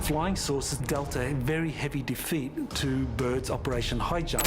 flying saucers dealt a very heavy defeat to Byrd's Operation Highjump.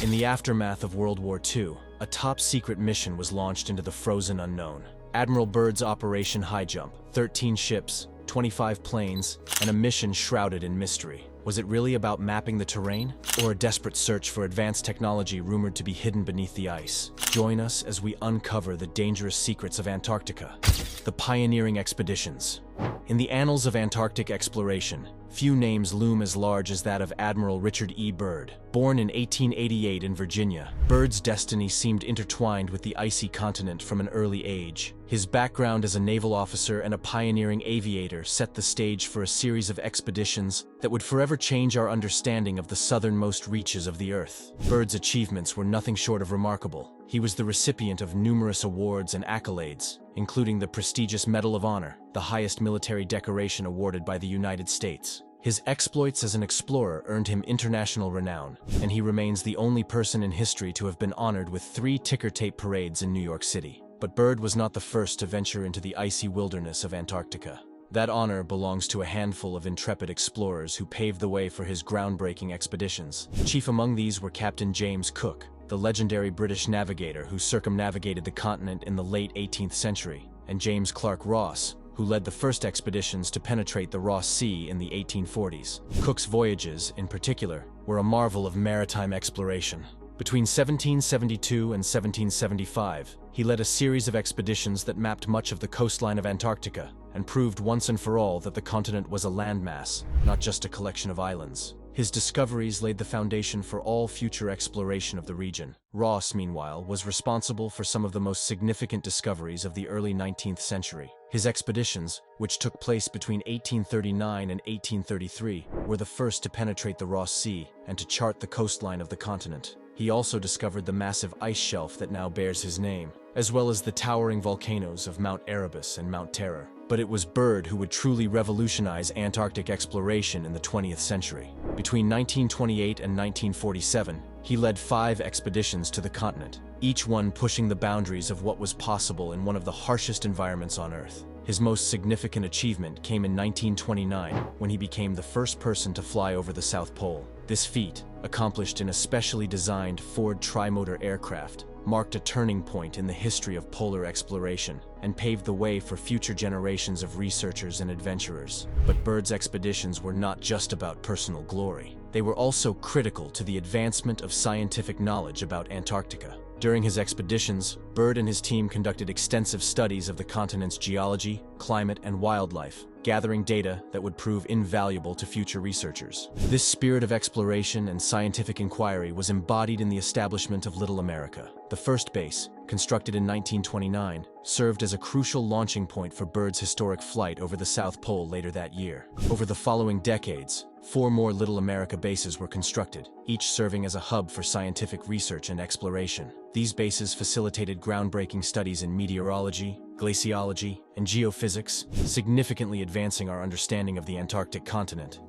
In the aftermath of World War II, a top-secret mission was launched into the frozen unknown. Admiral Byrd's Operation Highjump, 13 ships, 25 planes, and a mission shrouded in mystery. Was it really about mapping the terrain, or a desperate search for advanced technology rumored to be hidden beneath the ice? Join us as we uncover the dangerous secrets of Antarctica. The pioneering expeditions. In the annals of Antarctic exploration, few names loom as large as that of Admiral Richard E. Byrd. Born in 1888 in Virginia, Byrd's destiny seemed intertwined with the icy continent from an early age. His background as a naval officer and a pioneering aviator set the stage for a series of expeditions that would forever change our understanding of the southernmost reaches of the Earth. Byrd's achievements were nothing short of remarkable. He was the recipient of numerous awards and accolades, including the prestigious Medal of Honor, the highest military decoration awarded by the United States. His exploits as an explorer earned him international renown, and he remains the only person in history to have been honored with 3 ticker tape parades in New York City. But Byrd was not the first to venture into the icy wilderness of Antarctica. That honor belongs to a handful of intrepid explorers who paved the way for his groundbreaking expeditions. Chief among these were Captain James Cook, the legendary British navigator who circumnavigated the continent in the late 18th century, and James Clark Ross, who led the first expeditions to penetrate the Ross Sea in the 1840s. Cook's voyages, in particular, were a marvel of maritime exploration. Between 1772 and 1775, he led a series of expeditions that mapped much of the coastline of Antarctica and proved once and for all that the continent was a landmass, not just a collection of islands. His discoveries laid the foundation for all future exploration of the region. Ross, meanwhile, was responsible for some of the most significant discoveries of the early 19th century. His expeditions, which took place between 1839 and 1833, were the first to penetrate the Ross Sea and to chart the coastline of the continent. He also discovered the massive ice shelf that now bears his name, as well as the towering volcanoes of Mount Erebus and Mount Terror. But it was Byrd who would truly revolutionize Antarctic exploration in the 20th century. Between 1928 and 1947, he led 5 expeditions to the continent, each one pushing the boundaries of what was possible in one of the harshest environments on Earth. His most significant achievement came in 1929, when he became the first person to fly over the South Pole. This feat, accomplished in a specially designed Ford tri-motor aircraft, marked a turning point in the history of polar exploration and paved the way for future generations of researchers and adventurers. But Byrd's expeditions were not just about personal glory. They were also critical to the advancement of scientific knowledge about Antarctica. During his expeditions, Byrd and his team conducted extensive studies of the continent's geology, climate, and wildlife, gathering data that would prove invaluable to future researchers. This spirit of exploration and scientific inquiry was embodied in the establishment of Little America. The first base, constructed in 1929, served as a crucial launching point for Byrd's historic flight over the South Pole later that year. Over the following decades, 4 more Little America bases were constructed, each serving as a hub for scientific research and exploration. These bases facilitated groundbreaking studies in meteorology, glaciology, and geophysics, significantly advancing our understanding of the Antarctic continent.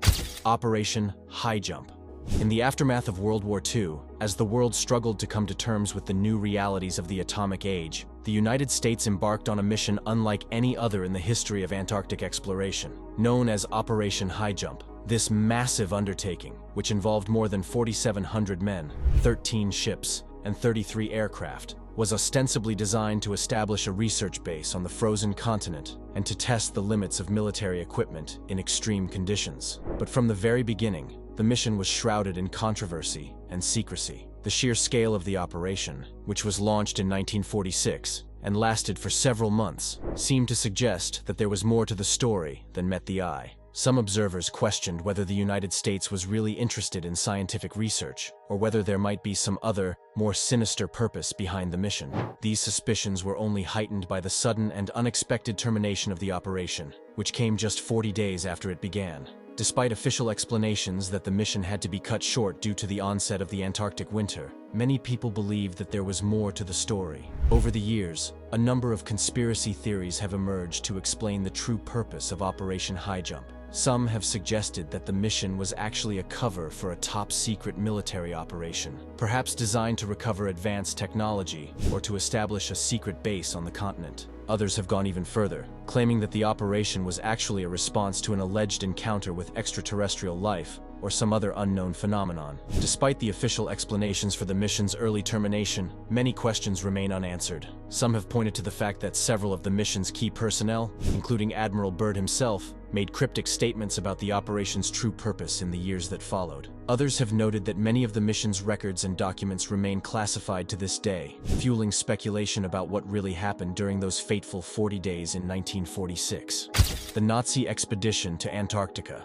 Operation Highjump. In the aftermath of World War II, as the world struggled to come to terms with the new realities of the atomic age, the United States embarked on a mission unlike any other in the history of Antarctic exploration. Known as Operation Highjump, this massive undertaking, which involved more than 4,700 men, 13 ships, and 33 aircraft, was ostensibly designed to establish a research base on the frozen continent and to test the limits of military equipment in extreme conditions. But from the very beginning, the mission was shrouded in controversy and secrecy. The sheer scale of the operation, which was launched in 1946 and lasted for several months, seemed to suggest that there was more to the story than met the eye. Some observers questioned whether the United States was really interested in scientific research, or whether there might be some other, more sinister purpose behind the mission. These suspicions were only heightened by the sudden and unexpected termination of the operation, which came just 40 days after it began. Despite official explanations that the mission had to be cut short due to the onset of the Antarctic winter, many people believed that there was more to the story. Over the years, a number of conspiracy theories have emerged to explain the true purpose of Operation Highjump. Some have suggested that the mission was actually a cover for a top-secret military operation, perhaps designed to recover advanced technology or to establish a secret base on the continent. Others have gone even further, claiming that the operation was actually a response to an alleged encounter with extraterrestrial life or some other unknown phenomenon. Despite the official explanations for the mission's early termination, many questions remain unanswered. Some have pointed to the fact that several of the mission's key personnel, including Admiral Byrd himself, made cryptic statements about the operation's true purpose in the years that followed. Others have noted that many of the mission's records and documents remain classified to this day, fueling speculation about what really happened during those fateful 40 days in 1946. The Nazi expedition to Antarctica.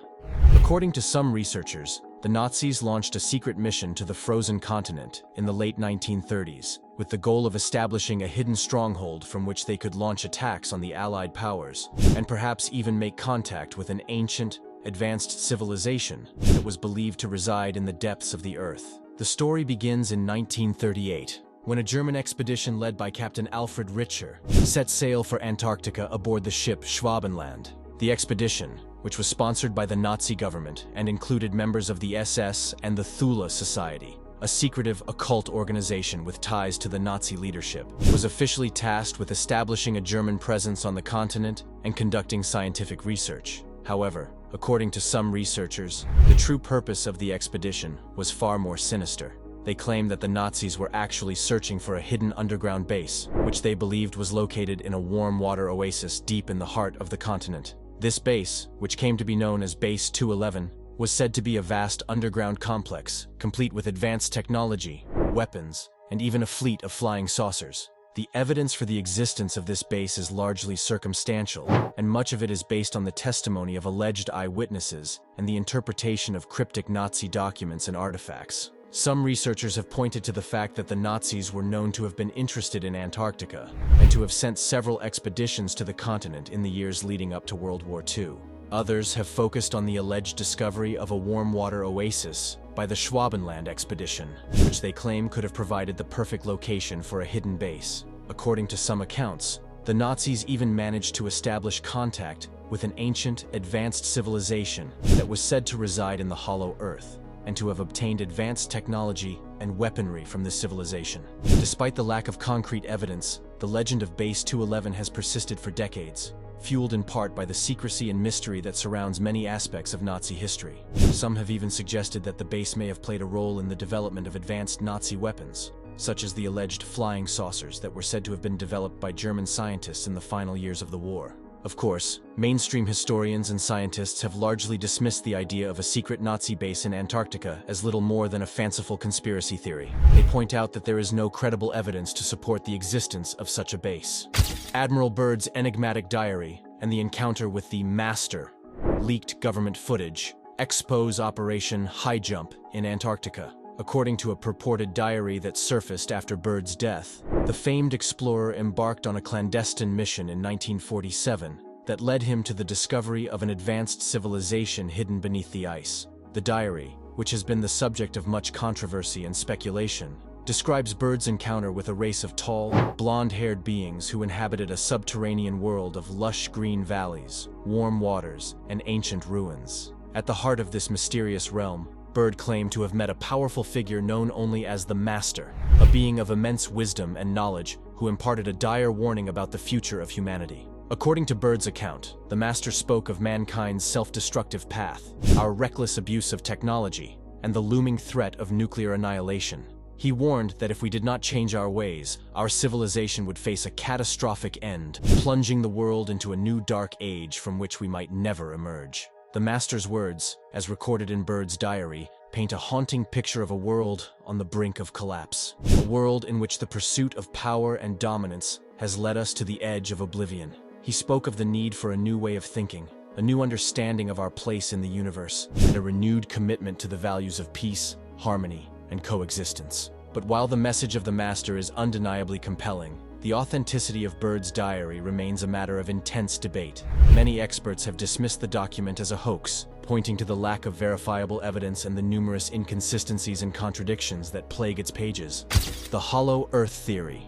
According to some researchers, the Nazis launched a secret mission to the frozen continent in the late 1930s, with the goal of establishing a hidden stronghold from which they could launch attacks on the Allied powers, and perhaps even make contact with an ancient, advanced civilization that was believed to reside in the depths of the Earth. The story begins in 1938, when a German expedition led by Captain Alfred Richter set sail for Antarctica aboard the ship Schwabenland. The expedition, which was sponsored by the Nazi government and included members of the SS and the Thule Society, a secretive occult organization with ties to the Nazi leadership, was officially tasked with establishing a German presence on the continent and conducting scientific research. However, according to some researchers, the true purpose of the expedition was far more sinister. They claimed that the Nazis were actually searching for a hidden underground base, which they believed was located in a warm water oasis deep in the heart of the continent. This base, which came to be known as Base 211, was said to be a vast underground complex, complete with advanced technology, weapons, and even a fleet of flying saucers. The evidence for the existence of this base is largely circumstantial, and much of it is based on the testimony of alleged eyewitnesses and the interpretation of cryptic Nazi documents and artifacts. Some researchers have pointed to the fact that the Nazis were known to have been interested in Antarctica and to have sent several expeditions to the continent in the years leading up to World War II. Others have focused on the alleged discovery of a warm water oasis by the Schwabenland expedition, which they claim could have provided the perfect location for a hidden base. According to some accounts, the Nazis even managed to establish contact with an ancient, advanced civilization that was said to reside in the Hollow Earth, and to have obtained advanced technology and weaponry from this civilization. Despite the lack of concrete evidence, the legend of Base 211 has persisted for decades, fueled in part by the secrecy and mystery that surrounds many aspects of Nazi history. Some have even suggested that the base may have played a role in the development of advanced Nazi weapons, such as the alleged flying saucers that were said to have been developed by German scientists in the final years of the war. Of course, mainstream historians and scientists have largely dismissed the idea of a secret Nazi base in Antarctica as little more than a fanciful conspiracy theory. They point out that there is no credible evidence to support the existence of such a base. Admiral Byrd's enigmatic diary and the encounter with the Master, leaked government footage, expose Operation Highjump in Antarctica. According to a purported diary that surfaced after Byrd's death, the famed explorer embarked on a clandestine mission in 1947 that led him to the discovery of an advanced civilization hidden beneath the ice. The diary, which has been the subject of much controversy and speculation, describes Byrd's encounter with a race of tall, blonde-haired beings who inhabited a subterranean world of lush green valleys, warm waters, and ancient ruins. At the heart of this mysterious realm, Byrd claimed to have met a powerful figure known only as the Master, a being of immense wisdom and knowledge who imparted a dire warning about the future of humanity. According to Byrd's account, the Master spoke of mankind's self-destructive path, our reckless abuse of technology, and the looming threat of nuclear annihilation. He warned that if we did not change our ways, our civilization would face a catastrophic end, plunging the world into a new dark age from which we might never emerge. The Master's words, as recorded in Byrd's diary, paint a haunting picture of a world on the brink of collapse. A world in which the pursuit of power and dominance has led us to the edge of oblivion. He spoke of the need for a new way of thinking, a new understanding of our place in the universe, and a renewed commitment to the values of peace, harmony, and coexistence. But while the message of the Master is undeniably compelling, the authenticity of Byrd's diary remains a matter of intense debate. Many experts have dismissed the document as a hoax, pointing to the lack of verifiable evidence and the numerous inconsistencies and contradictions that plague its pages. The Hollow Earth Theory.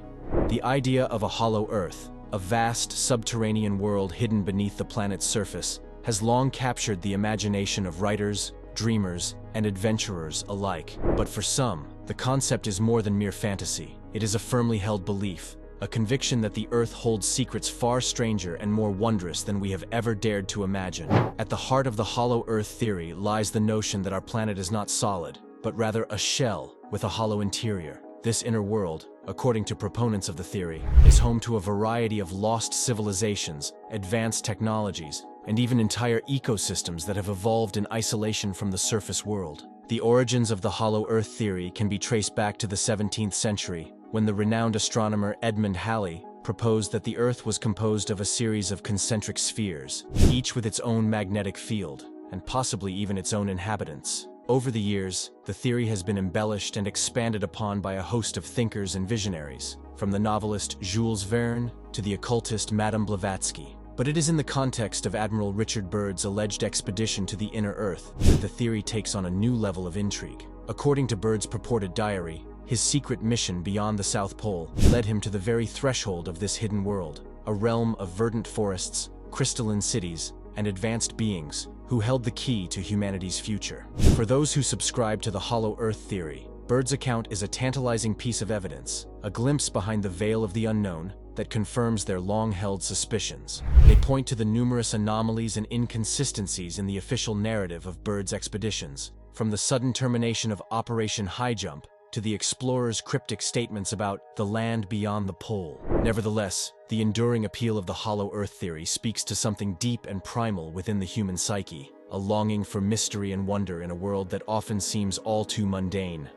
The idea of a hollow Earth, a vast subterranean world hidden beneath the planet's surface, has long captured the imagination of writers, dreamers, and adventurers alike. But for some, the concept is more than mere fantasy. It is a firmly held belief, a conviction that the Earth holds secrets far stranger and more wondrous than we have ever dared to imagine. At the heart of the hollow Earth theory lies the notion that our planet is not solid, but rather a shell with a hollow interior. This inner world, according to proponents of the theory, is home to a variety of lost civilizations, advanced technologies, and even entire ecosystems that have evolved in isolation from the surface world. The origins of the hollow Earth theory can be traced back to the 17th century, when the renowned astronomer Edmund Halley proposed that the Earth was composed of a series of concentric spheres, each with its own magnetic field, and possibly even its own inhabitants. Over the years, the theory has been embellished and expanded upon by a host of thinkers and visionaries, from the novelist Jules Verne to the occultist Madame Blavatsky. But it is in the context of Admiral Richard Byrd's alleged expedition to the inner Earth that the theory takes on a new level of intrigue. According to Byrd's purported diary, his secret mission beyond the South Pole led him to the very threshold of this hidden world, a realm of verdant forests, crystalline cities, and advanced beings who held the key to humanity's future. For those who subscribe to the hollow Earth theory, Byrd's account is a tantalizing piece of evidence, a glimpse behind the veil of the unknown that confirms their long-held suspicions. They point to the numerous anomalies and inconsistencies in the official narrative of Byrd's expeditions, from the sudden termination of Operation Highjump to the explorers' cryptic statements about the land beyond the pole. Nevertheless, the enduring appeal of the hollow Earth theory speaks to something deep and primal within the human psyche, a longing for mystery and wonder in a world that often seems all too mundane.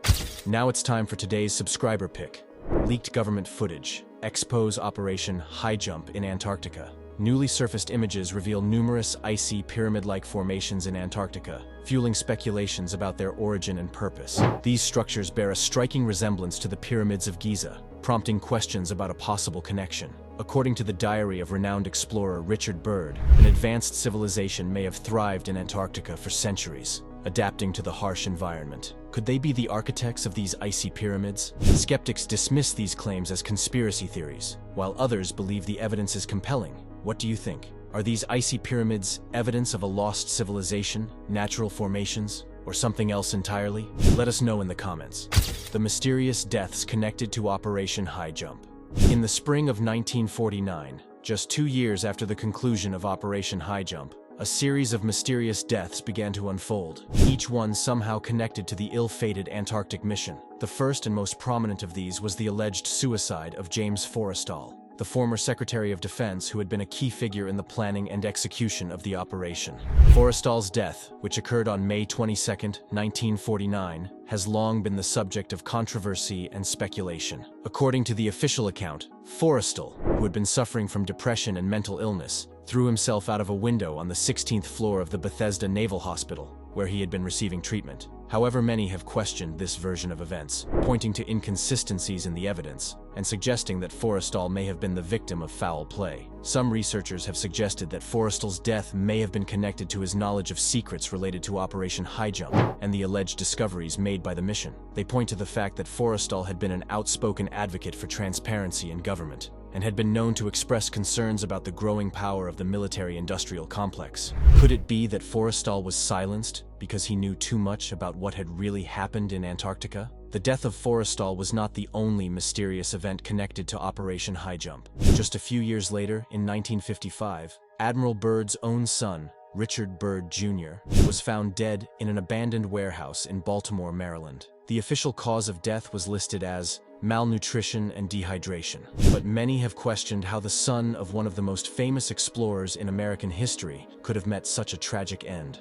Now it's time for today's subscriber pick. Leaked government footage. Expose Operation Highjump in Antarctica. Newly surfaced images reveal numerous icy pyramid-like formations in Antarctica, fueling speculations about their origin and purpose. These structures bear a striking resemblance to the pyramids of Giza, prompting questions about a possible connection. According to the diary of renowned explorer Richard Byrd, an advanced civilization may have thrived in Antarctica for centuries, adapting to the harsh environment. Could they be the architects of these icy pyramids? Skeptics dismiss these claims as conspiracy theories, while others believe the evidence is compelling. What do you think? Are these icy pyramids evidence of a lost civilization, natural formations, or something else entirely? Let us know in the comments. The mysterious deaths connected to Operation Highjump. In the spring of 1949, just 2 years after the conclusion of Operation Highjump, a series of mysterious deaths began to unfold, each one somehow connected to the ill-fated Antarctic mission. The first and most prominent of these was the alleged suicide of James Forrestal, the former Secretary of Defense who had been a key figure in the planning and execution of the operation. Forrestal's death, which occurred on May 22, 1949, has long been the subject of controversy and speculation. According to the official account, Forrestal, who had been suffering from depression and mental illness, threw himself out of a window on the 16th floor of the Bethesda Naval Hospital, where he had been receiving treatment. However, many have questioned this version of events, pointing to inconsistencies in the evidence, and suggesting that Forrestal may have been the victim of foul play. Some researchers have suggested that Forrestal's death may have been connected to his knowledge of secrets related to Operation Highjump and the alleged discoveries made by the mission. They point to the fact that Forrestal had been an outspoken advocate for transparency in government, and had been known to express concerns about the growing power of the military-industrial complex. Could it be that Forrestal was silenced because he knew too much about what had really happened in Antarctica? The death of Forrestal was not the only mysterious event connected to Operation Highjump. Just a few years later, in 1955, Admiral Byrd's own son, Richard Byrd Jr., was found dead in an abandoned warehouse in Baltimore, Maryland. The official cause of death was listed as malnutrition and dehydration, but many have questioned how the son of one of the most famous explorers in American history could have met such a tragic end.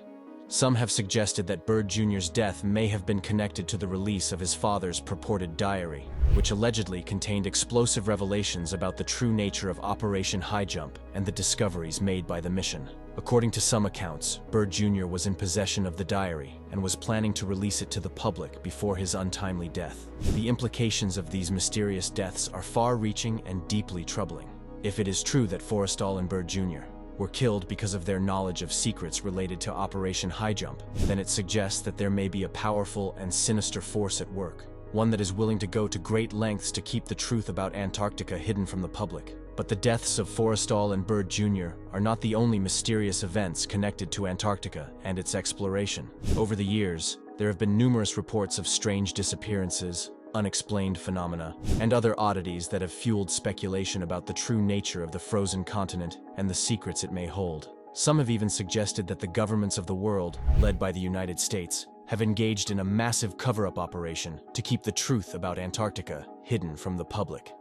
Some have suggested that Byrd Jr.'s death may have been connected to the release of his father's purported diary, which allegedly contained explosive revelations about the true nature of Operation Highjump and the discoveries made by the mission. According to some accounts, Byrd Jr. was in possession of the diary and was planning to release it to the public before his untimely death. The implications of these mysterious deaths are far-reaching and deeply troubling. If it is true that Forrestal and Byrd Jr. were killed because of their knowledge of secrets related to Operation Highjump, then it suggests that there may be a powerful and sinister force at work, one that is willing to go to great lengths to keep the truth about Antarctica hidden from the public. But the deaths of Forrestal and Byrd Jr. are not the only mysterious events connected to Antarctica and its exploration. Over the years, there have been numerous reports of strange disappearances, unexplained phenomena, and other oddities that have fueled speculation about the true nature of the frozen continent and the secrets it may hold. Some have even suggested that the governments of the world, led by the United States, have engaged in a massive cover-up operation to keep the truth about Antarctica hidden from the public.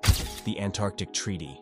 The Antarctic Treaty.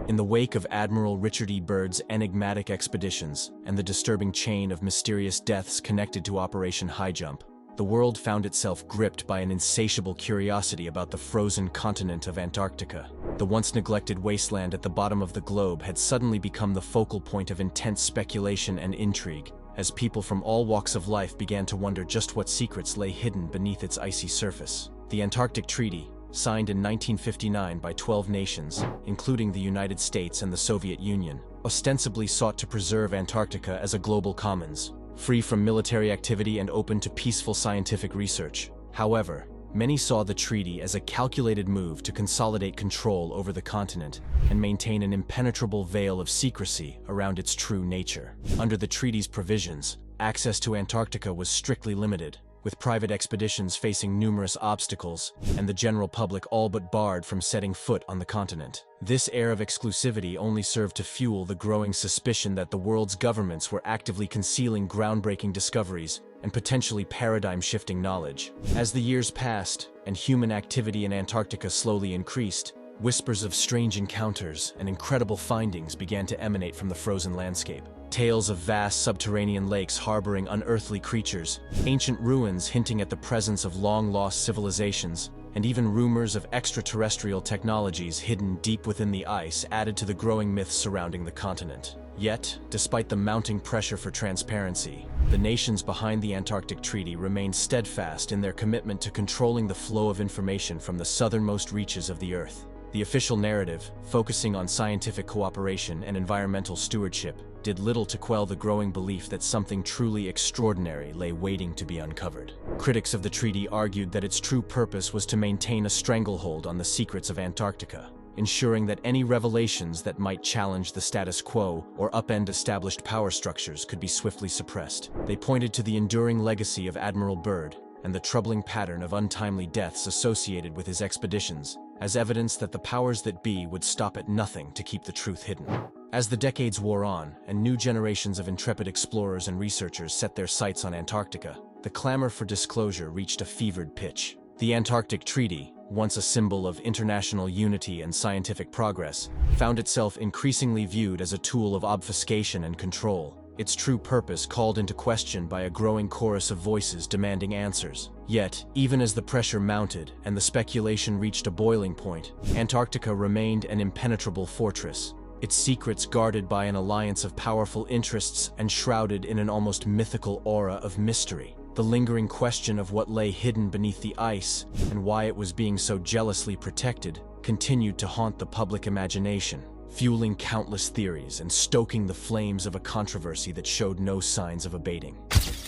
In the wake of Admiral Richard E. Byrd's enigmatic expeditions and the disturbing chain of mysterious deaths connected to Operation Highjump, the world found itself gripped by an insatiable curiosity about the frozen continent of Antarctica. The once neglected wasteland at the bottom of the globe had suddenly become the focal point of intense speculation and intrigue, as people from all walks of life began to wonder just what secrets lay hidden beneath its icy surface. The Antarctic Treaty, signed in 1959 by 12 nations, including the United States and the Soviet Union, ostensibly sought to preserve Antarctica as a global commons, free from military activity and open to peaceful scientific research. However, many saw the treaty as a calculated move to consolidate control over the continent and maintain an impenetrable veil of secrecy around its true nature. Under the treaty's provisions, access to Antarctica was strictly limited, with private expeditions facing numerous obstacles and the general public all but barred from setting foot on the continent. This air of exclusivity only served to fuel the growing suspicion that the world's governments were actively concealing groundbreaking discoveries and potentially paradigm-shifting knowledge. As the years passed and human activity in Antarctica slowly increased, whispers of strange encounters and incredible findings began to emanate from the frozen landscape. Tales of vast subterranean lakes harboring unearthly creatures, ancient ruins hinting at the presence of long-lost civilizations, and even rumors of extraterrestrial technologies hidden deep within the ice added to the growing myths surrounding the continent. Yet, despite the mounting pressure for transparency, the nations behind the Antarctic Treaty remained steadfast in their commitment to controlling the flow of information from the southernmost reaches of the Earth. The official narrative, focusing on scientific cooperation and environmental stewardship, did little to quell the growing belief that something truly extraordinary lay waiting to be uncovered. Critics of the treaty argued that its true purpose was to maintain a stranglehold on the secrets of Antarctica, ensuring that any revelations that might challenge the status quo or upend established power structures could be swiftly suppressed. They pointed to the enduring legacy of Admiral Byrd and the troubling pattern of untimely deaths associated with his expeditions as evidence that the powers that be would stop at nothing to keep the truth hidden. As the decades wore on and new generations of intrepid explorers and researchers set their sights on Antarctica, the clamor for disclosure reached a fevered pitch. The Antarctic Treaty, once a symbol of international unity and scientific progress, found itself increasingly viewed as a tool of obfuscation and control, its true purpose called into question by a growing chorus of voices demanding answers. Yet, even as the pressure mounted and the speculation reached a boiling point, Antarctica remained an impenetrable fortress, its secrets guarded by an alliance of powerful interests and shrouded in an almost mythical aura of mystery. The lingering question of what lay hidden beneath the ice and why it was being so jealously protected continued to haunt the public imagination, fueling countless theories and stoking the flames of a controversy that showed no signs of abating.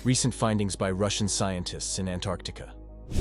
Recent findings by Russian scientists in Antarctica.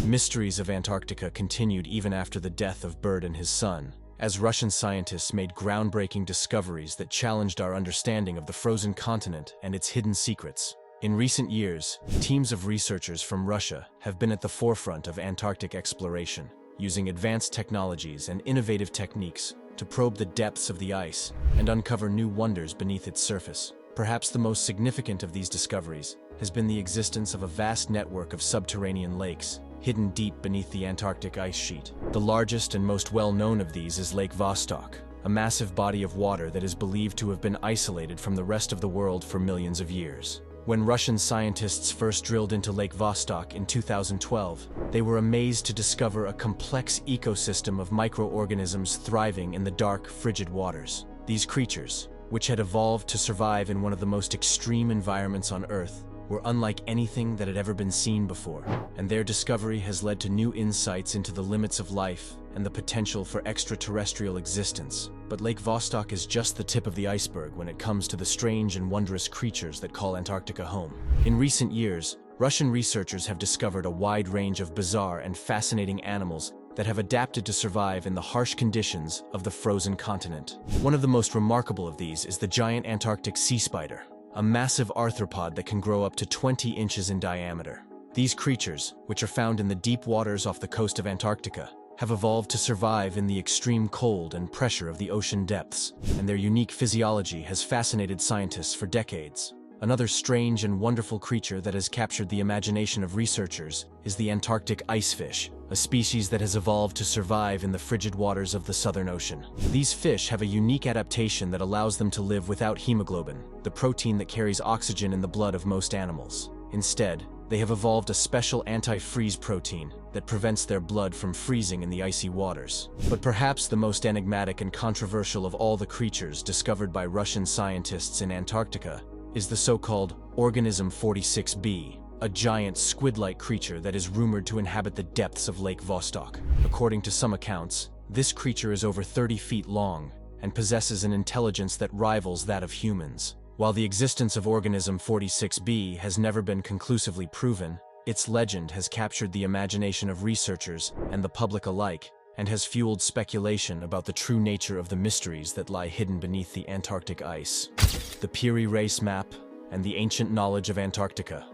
Mysteries of Antarctica continued even after the death of Byrd and his son, as Russian scientists made groundbreaking discoveries that challenged our understanding of the frozen continent and its hidden secrets. In recent years, teams of researchers from Russia have been at the forefront of Antarctic exploration, using advanced technologies and innovative techniques to probe the depths of the ice and uncover new wonders beneath its surface. Perhaps the most significant of these discoveries has been the existence of a vast network of subterranean lakes, hidden deep beneath the Antarctic ice sheet. The largest and most well-known of these is Lake Vostok, a massive body of water that is believed to have been isolated from the rest of the world for millions of years. When Russian scientists first drilled into Lake Vostok in 2012, they were amazed to discover a complex ecosystem of microorganisms thriving in the dark, frigid waters. These creatures, which had evolved to survive in one of the most extreme environments on Earth, were unlike anything that had ever been seen before, and their discovery has led to new insights into the limits of life and the potential for extraterrestrial existence. But Lake Vostok is just the tip of the iceberg when it comes to the strange and wondrous creatures that call Antarctica home. In recent years, Russian researchers have discovered a wide range of bizarre and fascinating animals that have adapted to survive in the harsh conditions of the frozen continent. One of the most remarkable of these is the giant Antarctic sea spider, a massive arthropod that can grow up to 20 inches in diameter. These creatures, which are found in the deep waters off the coast of Antarctica, have evolved to survive in the extreme cold and pressure of the ocean depths, and their unique physiology has fascinated scientists for decades. Another strange and wonderful creature that has captured the imagination of researchers is the Antarctic icefish, a species that has evolved to survive in the frigid waters of the Southern Ocean. These fish have a unique adaptation that allows them to live without hemoglobin, the protein that carries oxygen in the blood of most animals. Instead, they have evolved a special anti-freeze protein that prevents their blood from freezing in the icy waters. But perhaps the most enigmatic and controversial of all the creatures discovered by Russian scientists in Antarctica is the so-called organism 46b, a giant squid-like creature that is rumored to inhabit the depths of Lake Vostok. According to some accounts, this creature is over 30 feet long and possesses an intelligence that rivals that of humans. While the existence of organism 46b has never been conclusively proven, its legend has captured the imagination of researchers and the public alike, and has fueled speculation about the true nature of the mysteries that lie hidden beneath the Antarctic ice. The Piri Reis map and the ancient knowledge of Antarctica.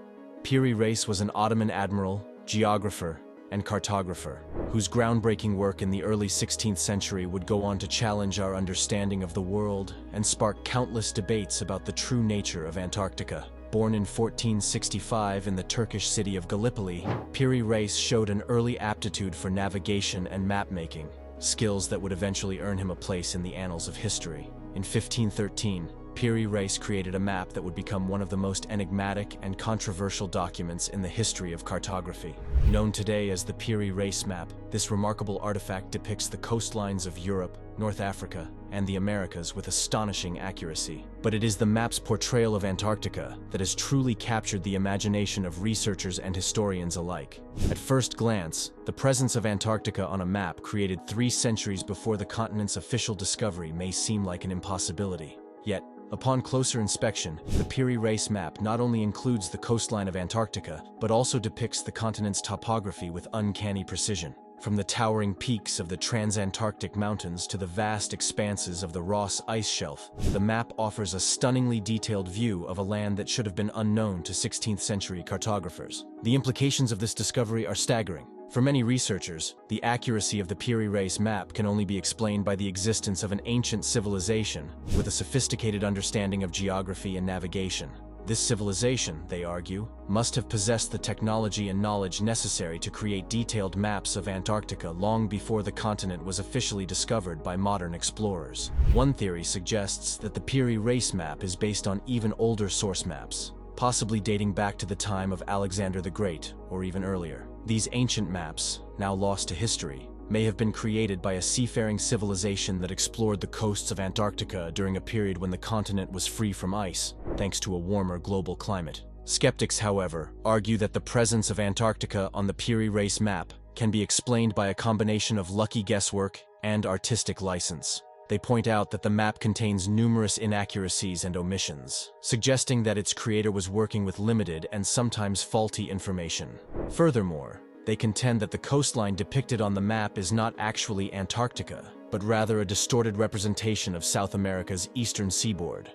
Piri Reis was an Ottoman admiral, geographer, and cartographer, whose groundbreaking work in the early 16th century would go on to challenge our understanding of the world and spark countless debates about the true nature of Antarctica. Born in 1465 in the Turkish city of Gallipoli, Piri Reis showed an early aptitude for navigation and map-making, skills that would eventually earn him a place in the annals of history. In 1513, Piri Reis created a map that would become one of the most enigmatic and controversial documents in the history of cartography. Known today as the Piri Reis map, this remarkable artifact depicts the coastlines of Europe, North Africa, and the Americas with astonishing accuracy. But it is the map's portrayal of Antarctica that has truly captured the imagination of researchers and historians alike. At first glance, the presence of Antarctica on a map created 3 centuries before the continent's official discovery may seem like an impossibility. Yet, upon closer inspection, the Piri Reis map not only includes the coastline of Antarctica, but also depicts the continent's topography with uncanny precision. From the towering peaks of the Transantarctic Mountains to the vast expanses of the Ross Ice Shelf, the map offers a stunningly detailed view of a land that should have been unknown to 16th century cartographers. The implications of this discovery are staggering. For many researchers, the accuracy of the Piri Reis map can only be explained by the existence of an ancient civilization with a sophisticated understanding of geography and navigation. This civilization, they argue, must have possessed the technology and knowledge necessary to create detailed maps of Antarctica long before the continent was officially discovered by modern explorers. One theory suggests that the Piri Reis map is based on even older source maps, possibly dating back to the time of Alexander the Great, or even earlier. These ancient maps, now lost to history, may have been created by a seafaring civilization that explored the coasts of Antarctica during a period when the continent was free from ice, thanks to a warmer global climate. Skeptics, however, argue that the presence of Antarctica on the Piri Reis map can be explained by a combination of lucky guesswork and artistic license. They point out that the map contains numerous inaccuracies and omissions, suggesting that its creator was working with limited and sometimes faulty information. Furthermore, they contend that the coastline depicted on the map is not actually Antarctica, but rather a distorted representation of South America's eastern seaboard.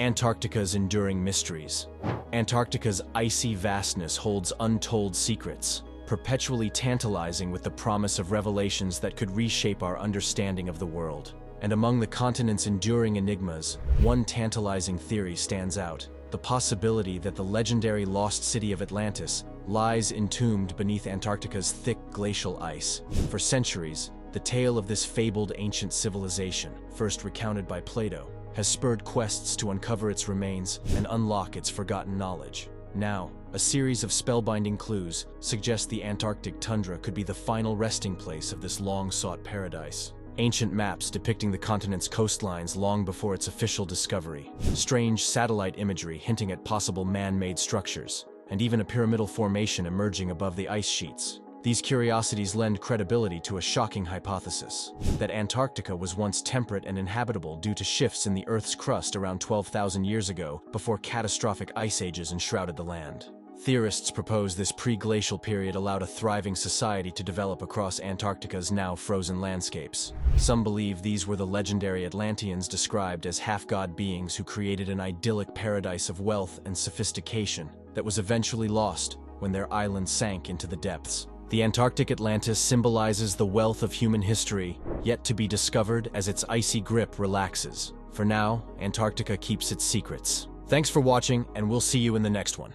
Antarctica's enduring mysteries. Antarctica's icy vastness holds untold secrets, perpetually tantalizing with the promise of revelations that could reshape our understanding of the world. And among the continent's enduring enigmas, one tantalizing theory stands out: the possibility that the legendary lost city of Atlantis lies entombed beneath Antarctica's thick glacial ice. For centuries, the tale of this fabled ancient civilization, first recounted by Plato, has spurred quests to uncover its remains and unlock its forgotten knowledge. Now, a series of spellbinding clues suggest the Antarctic tundra could be the final resting place of this long-sought paradise. Ancient maps depicting the continent's coastlines long before its official discovery, strange satellite imagery hinting at possible man-made structures, and even a pyramidal formation emerging above the ice sheets. These curiosities lend credibility to a shocking hypothesis: that Antarctica was once temperate and inhabitable due to shifts in the Earth's crust around 12,000 years ago before catastrophic ice ages enshrouded the land. Theorists propose this pre-glacial period allowed a thriving society to develop across Antarctica's now frozen landscapes. Some believe these were the legendary Atlanteans described as half-god beings who created an idyllic paradise of wealth and sophistication that was eventually lost when their island sank into the depths. The Antarctic Atlantis symbolizes the wealth of human history, yet to be discovered as its icy grip relaxes. For now, Antarctica keeps its secrets. Thanks for watching, and we'll see you in the next one.